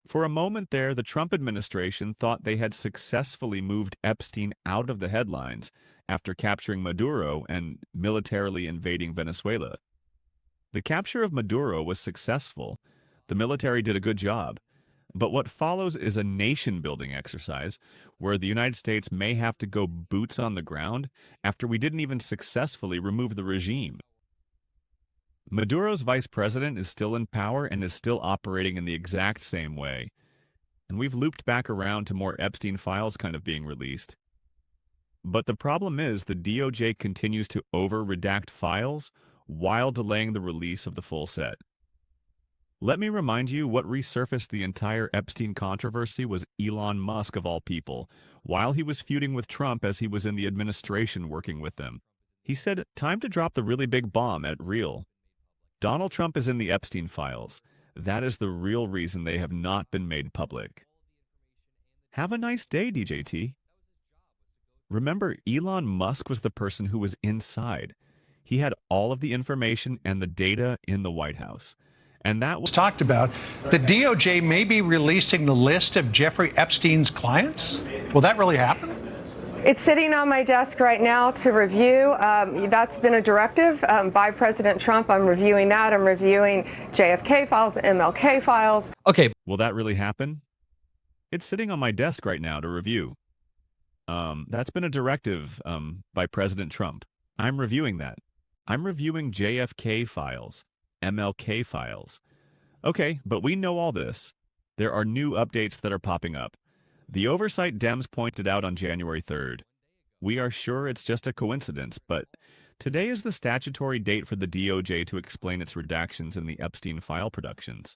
For a moment there, the Trump administration thought they had successfully moved Epstein out of the headlines after capturing Maduro and militarily invading Venezuela. The capture of Maduro was successful. The military did a good job. But what follows is a nation-building exercise where the United States may have to go boots on the ground after we didn't even successfully remove the regime. Maduro's vice president is still in power and is still operating in the exact same way. And we've looped back around to more Epstein files kind of being released. But the problem is the DOJ continues to over-redact files while delaying the release of the full set. Let me remind you what resurfaced the entire Epstein controversy was Elon Musk, of all people, while he was feuding with Trump as he was in the administration working with them. He said, "Time to drop the really big bomb at real. Donald Trump is in the Epstein files. That is the real reason they have not been made public." Have a nice day, DJT. Remember, Elon Musk was the person who was inside. He had all of the information and the data in the White House. And that was talked about. The DOJ may be releasing the list of Jeffrey Epstein's clients. Will that really happen? It's sitting on my desk right now to review. That's been a directive by President Trump. I'm reviewing that. I'm reviewing JFK files, MLK files. Okay. Will that really happen? It's sitting on my desk right now to review. That's been a directive by President Trump. I'm reviewing that. I'm reviewing JFK files, MLK files. Okay, but we know all this. There are new updates that are popping up. The Oversight Dems pointed out on January 3rd. We are sure it's just a coincidence, but today is the statutory date for the DOJ to explain its redactions in the Epstein file productions.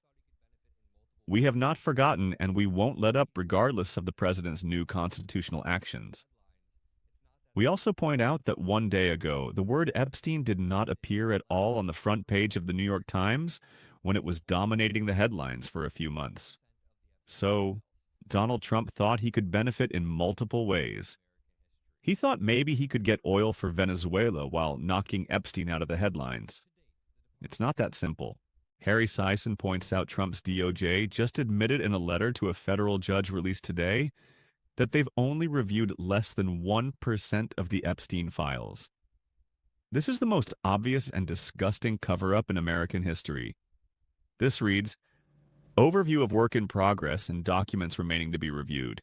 We have not forgotten, and we won't let up regardless of the president's new constitutional actions. We also point out that 1 day ago, the word Epstein did not appear at all on the front page of the New York Times when it was dominating the headlines for a few months. So, Donald Trump thought he could benefit in multiple ways. He thought maybe he could get oil for Venezuela while knocking Epstein out of the headlines. It's not that simple. Harry Sison points out Trump's DOJ just admitted in a letter to a federal judge released today that they've only reviewed less than 1% of the Epstein files. This is the most obvious and disgusting cover-up in American history. This reads, "Overview of work in progress and documents remaining to be reviewed."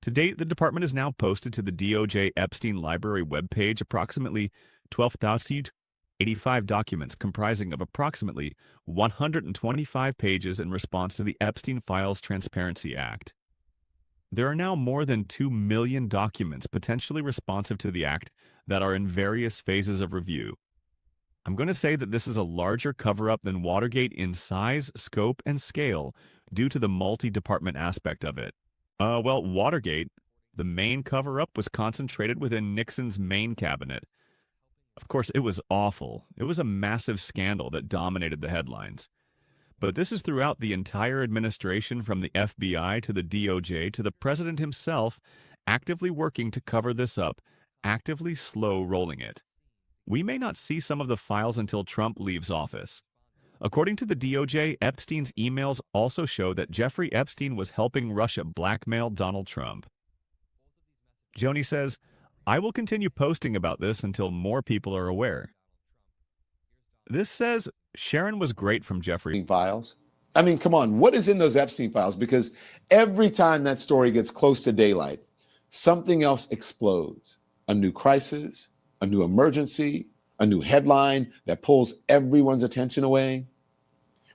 To date, the department has now posted to the DOJ Epstein Library webpage approximately 12,085 documents comprising of approximately 125 pages in response to the Epstein Files Transparency Act. There are now more than 2 million documents potentially responsive to the act that are in various phases of review. I'm going to say that this is a larger cover-up than Watergate in size, scope, and scale due to the multi-department aspect of it. Well, Watergate, the main cover-up was concentrated within Nixon's main cabinet. Of course, it was awful. It was a massive scandal that dominated the headlines. But this is throughout the entire administration, from the FBI to the DOJ to the president himself, actively working to cover this up, actively slow-rolling it. We may not see some of the files until Trump leaves office. According to the DOJ, Epstein's emails also show that Jeffrey Epstein was helping Russia blackmail Donald Trump. Joni says, "I will continue posting about this until more people are aware." This says, "Sharon was great from Jeffrey." Files. I mean, come on, what is in those Epstein files? Because every time that story gets close to daylight, something else explodes. A new crisis, a new emergency, a new headline that pulls everyone's attention away.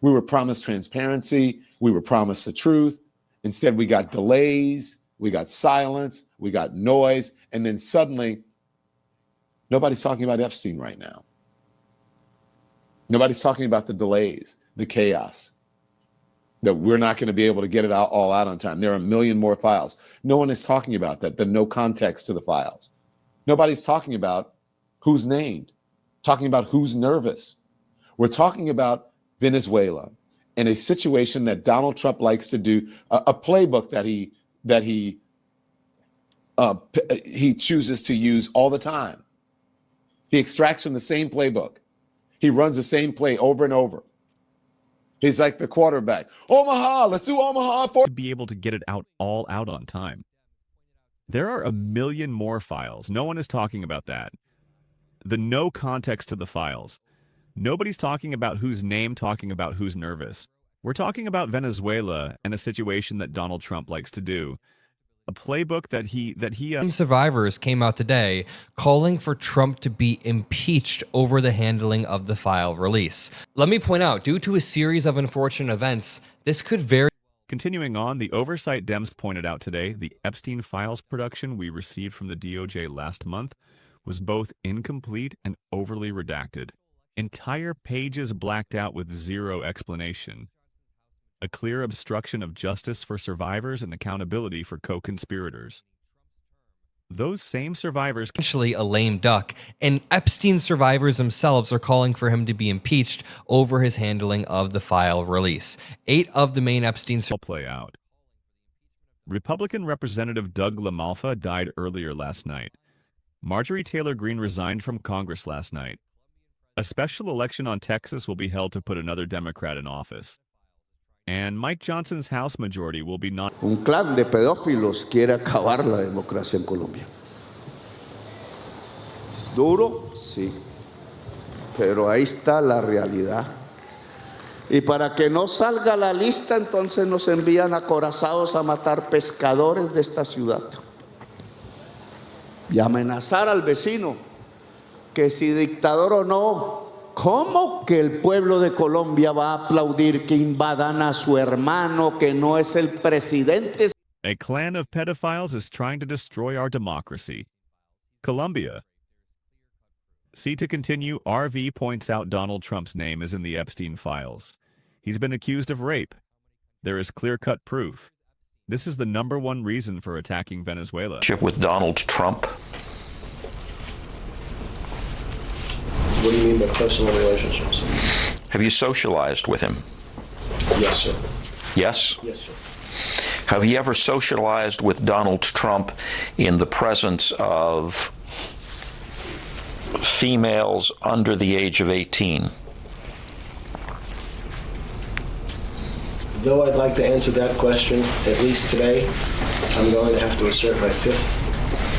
We were promised transparency. We were promised the truth. Instead, we got delays. We got silence. We got noise. And then suddenly, nobody's talking about Epstein right now. Nobody's talking about the delays, the chaos, that we're not going to be able to get it all out on time. There are a million more files. No one is talking about that. There's no context to the files. Nobody's talking about who's named, talking about who's nervous. We're talking about Venezuela and a situation that Donald Trump likes to do, a playbook that he chooses to use all the time. He extracts from the same playbook. He runs the same play over and over. He's like the quarterback. Omaha, let's do Omaha for to be able to get it all out on time. There are a million more files. No one is talking about that. The no context to the files. Nobody's talking about whose name, talking about who's nervous. We're talking about Venezuela and a situation that Donald Trump likes to do. A playbook that he survivors came out today calling for Trump to be impeached over the handling of the file release. Let me point out, due to a series of unfortunate events, this could very... Continuing on, the Oversight Dems pointed out today the Epstein files production we received from the DOJ last month was both incomplete and overly redacted. Entire pages blacked out with zero explanation. A clear obstruction of justice for survivors and accountability for co-conspirators. Those same survivors... essentially a lame duck, and Epstein survivors themselves are calling for him to be impeached over his handling of the file release. 8 of the main Epstein... play out. Republican Representative Doug LaMalfa died earlier last night. Marjorie Taylor Greene resigned from Congress last night. A special election on Texas will be held to put another Democrat in office. And Mike Johnson's House majority will be not... Un clan de pedófilos quiere acabar la democracia en Colombia. Duro, sí, pero ahí está la realidad. Y para que no salga la lista, entonces nos envían acorazados a matar pescadores de esta ciudad. Y amenazar al vecino, que si dictador o no, ¿cómo que el pueblo de Colombia va a aplaudir que invadan a su hermano que no es el presidente? A clan of pedophiles is trying to destroy our democracy. Colombia. See to continue, RV points out Donald Trump's name is in the Epstein files. He's been accused of rape. There is clear-cut proof. This is the #1 reason for attacking Venezuela. With Donald Trump. What do you mean by personal relationships? Have you socialized with him? Yes, sir. Yes? Yes, sir. Have you ever socialized with Donald Trump in the presence of females under the age of 18? Though I'd like to answer that question, at least today, I'm going to have to assert my 5th,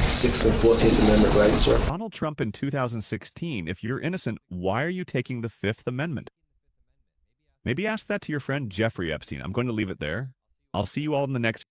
6th, and 14th Amendment rights, sir. Donald Trump in 2016, if you're innocent, why are you taking the 5th Amendment? Maybe ask that to your friend Jeffrey Epstein. I'm going to leave it there. I'll see you all in the next